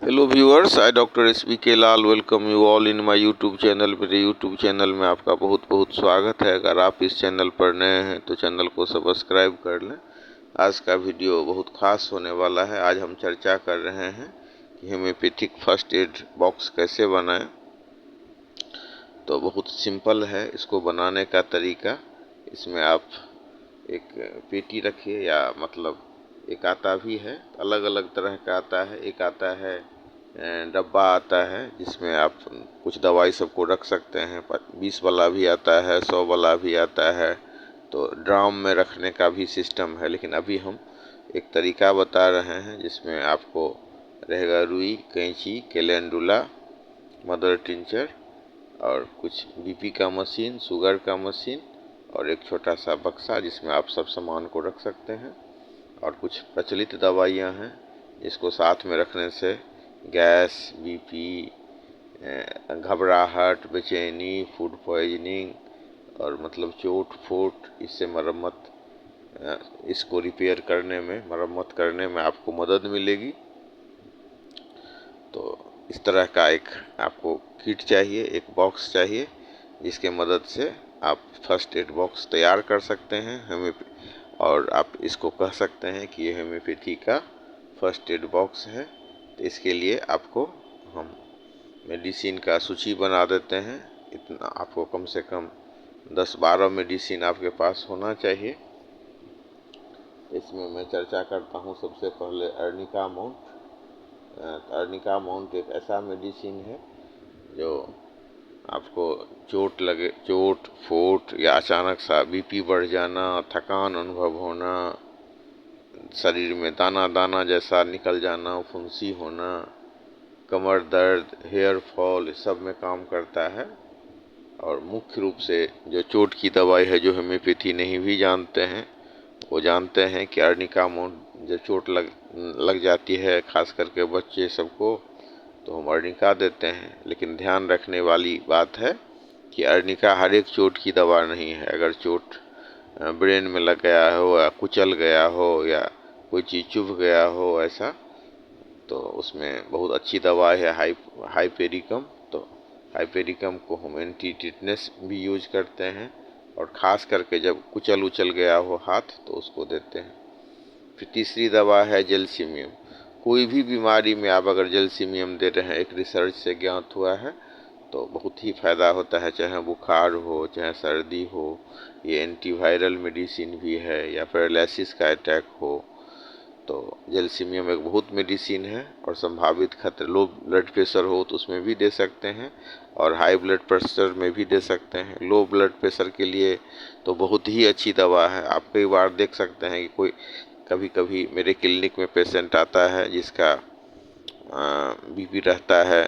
Hello viewers, I doctor SBK Lal welcome you all in my YouTube channel. मेरे YouTube channel में आपका बहुत बहुत स्वागत है। अगर आप इस चैनल पर नए हैं तो चैनल को सब्सक्राइब कर लें। आज का वीडियो बहुत खास होने वाला है। आज हम चर्चा कर रहे हैं कि होम्योपैथिक फर्स्ट एड बॉक्स कैसे बनाएं। तो बहुत सिंपल है इसको बनाने का तरीका। इसमें आप एक पेटी रखिए, या मतलब एक आता भी है, अलग अलग तरह का आता है। एक आता है डब्बा आता है जिसमें आप कुछ दवाई सबको रख सकते हैं। 20 वाला भी आता है, 100 वाला भी आता है। तो ड्राम में रखने का भी सिस्टम है, लेकिन अभी हम एक तरीका बता रहे हैं जिसमें आपको रहेगा रुई, कैंची, कैलेंडुला, मदर टिंचर और कुछ BP का मशीन, शुगर का मशीन और एक छोटा सा बक्सा जिसमें आप सब सामान को रख सकते हैं। और कुछ प्रचलित दवाइयाँ हैं जिसको साथ में रखने से गैस, BP, घबराहट, बेचैनी, फूड पॉइजनिंग और मतलब चोट फोट, इससे मरम्मत, इसको रिपेयर करने में, मरम्मत करने में आपको मदद मिलेगी। तो इस तरह का एक आपको किट चाहिए, एक बॉक्स चाहिए जिसके मदद से आप फर्स्ट एड बॉक्स तैयार कर सकते हैं। और आप इसको कह सकते हैं कि ये होम्योपैथी का फर्स्ट एड बॉक्स है। तो इसके लिए आपको हम मेडिसिन का सूची बना देते हैं। इतना आपको कम से कम 10-12 मेडिसिन आपके पास होना चाहिए। इसमें मैं चर्चा करता हूँ सबसे पहले अर्निका माउंट। अर्निका माउंट एक ऐसा मेडिसिन है जो आपको चोट फोट या अचानक सा BP बढ़ जाना, थकान अनुभव होना, शरीर में दाना दाना जैसा निकल जाना, फुंसी होना, कमर दर्द, हेयर फॉल, इस सब में काम करता है। और मुख्य रूप से जो चोट की दवाई है, जो होम्योपैथी नहीं भी जानते हैं, वो जानते हैं कि अर्निका माउंट जब चोट लग जाती है, खास करके बच्चे सबको, तो हम अर्निका देते हैं। लेकिन ध्यान रखने वाली बात है कि अर्निका हर एक चोट की दवा नहीं है। अगर चोट ब्रेन में लग गया हो, या कुचल गया हो, या कोई चीज़ चुभ गया हो ऐसा, तो उसमें बहुत अच्छी दवा है हाइपेरिकम। तो हाइपेरिकम को हम एंटी टिटनेस भी यूज करते हैं, और ख़ास करके जब कुचल उचल गया हो हाथ तो उसको देते हैं। फिर तीसरी दवा है जेलसीमियम। कोई भी बीमारी में आप अगर जेलसीमियम दे रहे हैं, एक रिसर्च से ज्ञात हुआ है, तो बहुत ही फ़ायदा होता है, चाहे बुखार हो, चाहे सर्दी हो। ये एंटीवायरल मेडिसिन भी है, या पैरालिसिस का अटैक हो। तो जेलसीमियम एक बहुत मेडिसिन है। और संभावित खतरे, लो ब्लड प्रेशर हो तो उसमें भी दे सकते हैं, और हाई ब्लड प्रेशर में भी दे सकते हैं। लो ब्लड प्रेशर के लिए तो बहुत ही अच्छी दवा है। आप कई बार देख सकते हैं कि कोई कभी कभी मेरे क्लिनिक में पेशेंट आता है जिसका BP रहता है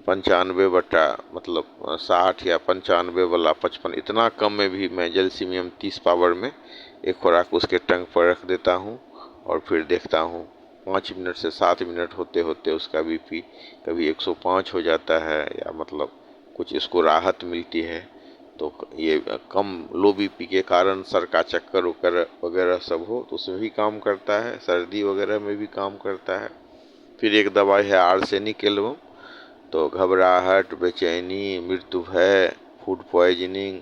95 मतलब 60, या 95 वाला 55, इतना कम में भी मैं जेलसीमियम 30 पावर में एक खुराक उसके टंग पर रख देता हूँ। और फिर देखता हूँ 5 मिनट से 7 मिनट होते होते उसका BP कभी 105 हो जाता है, या मतलब कुछ इसको राहत मिलती है। तो ये कम लो BP के कारण सर का चक्कर वगैरह सब हो तो उसमें भी काम करता है, सर्दी वगैरह में भी काम करता है। फिर एक दवाई है आर्सेनिक एल्बम। तो घबराहट, बेचैनी, मृत्यु भय, फूड पॉइजनिंग,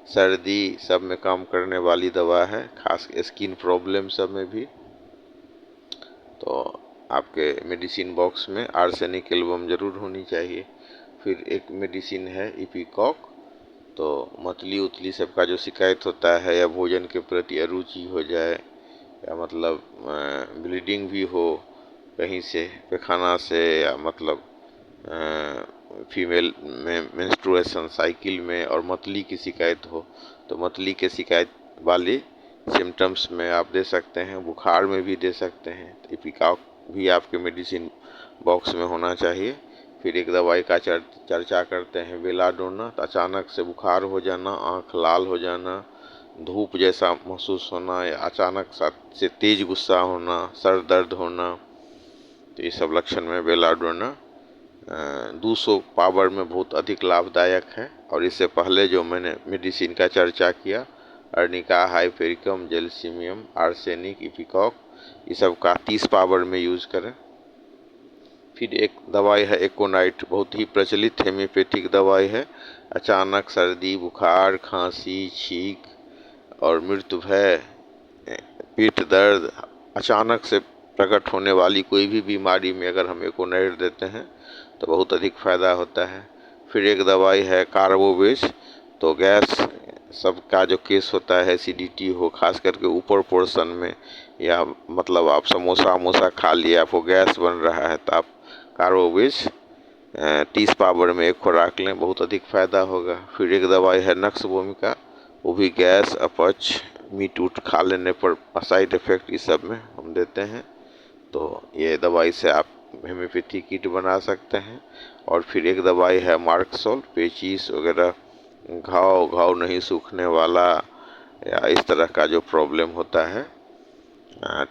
सर्दी सब में काम करने वाली दवा है, खास स्किन प्रॉब्लम सब में भी। तो आपके मेडिसिन बॉक्स में आर्सेनिक एल्बम ज़रूर होनी चाहिए। फिर एक मेडिसिन है इपिकॉक। तो मतली उतली सबका जो शिकायत होता है, या भोजन के प्रति अरुचि हो जाए, या मतलब ब्लीडिंग भी हो कहीं से, पैखाना से, या मतलब फीमेल में मेंस्ट्रुएशन साइकिल में, और मतली की शिकायत हो, तो मतली के शिकायत वाली सिम्टम्स में आप दे सकते हैं। बुखार में भी दे सकते हैं। तो इपिकाक भी आपके मेडिसिन बॉक्स में होना चाहिए। फिर एक दवाई का चर्चा करते हैं, बेलाडोना। तो अचानक से बुखार हो जाना, आँख लाल हो जाना, धूप जैसा महसूस होना, या अचानक से तेज गुस्सा होना, सर दर्द होना, तो ये सब लक्षण में बेलाडोना 200 पावर में बहुत अधिक लाभदायक है। और इससे पहले जो मैंने मेडिसिन का चर्चा किया, arnica, hypericum, gelsemium, arsenic, ipecac, ये सब का 30 पावर में यूज़ करें। फिर एक दवाई है एकोनाइट, बहुत ही प्रचलित हेम्योपैथिक दवाई है। अचानक सर्दी, बुखार, खांसी, छींक और मृत्यु भय, पीठ दर्द, अचानक से प्रकट होने वाली कोई भी बीमारी में अगर हम एकोनाइट देते हैं तो बहुत अधिक फायदा होता है। फिर एक दवाई है कार्बोवेज, तो गैस सबका जो केस होता है, एसिडिटी हो खास करके ऊपर पोर्शन में, या मतलब आप समोसा वमोसा खा लिए, आपको गैस बन रहा है, तो आप कार्बोवेज 30 पावर में एक खुराक लें, बहुत अधिक फायदा होगा। फिर एक दवाई है नक्स भूमिका, वो भी गैस, अपच, मीट उट खा लेने पर साइड इफेक्ट इस सब में हम देते हैं। तो ये दवाई से आप हेम्योपैथी किट बना सकते हैं। और फिर एक दवाई है मार्कसोल, पेचिस वगैरह, घाव नहीं सूखने वाला या इस तरह का जो प्रॉब्लम होता है,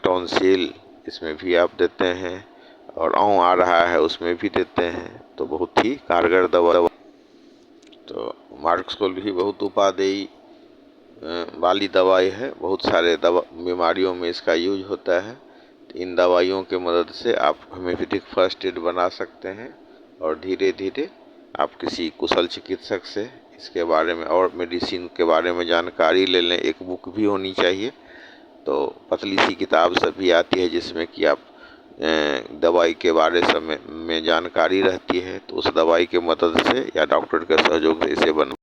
टॉन्सिल, इसमें भी आप देते हैं। और आँव आ रहा है उसमें भी देते हैं, तो बहुत ही कारगर दवा। तो मार्कसोल भी बहुत उपादेय वाली दवाई है, बहुत सारे बीमारियों में इसका यूज होता है। तो इन दवाइयों के मदद से आप होम्योपैथिक फर्स्ट एड बना सकते हैं और धीरे धीरे आप किसी कुशल चिकित्सक से इसके बारे में और मेडिसिन के बारे में जानकारी ले लें। एक बुक भी होनी चाहिए, तो पतली सी किताब सब भी आती है जिसमें कि आप दवाई के बारे में जानकारी रहती है, तो उस दवाई के मदद से या डॉक्टर के सहयोग से इसे बन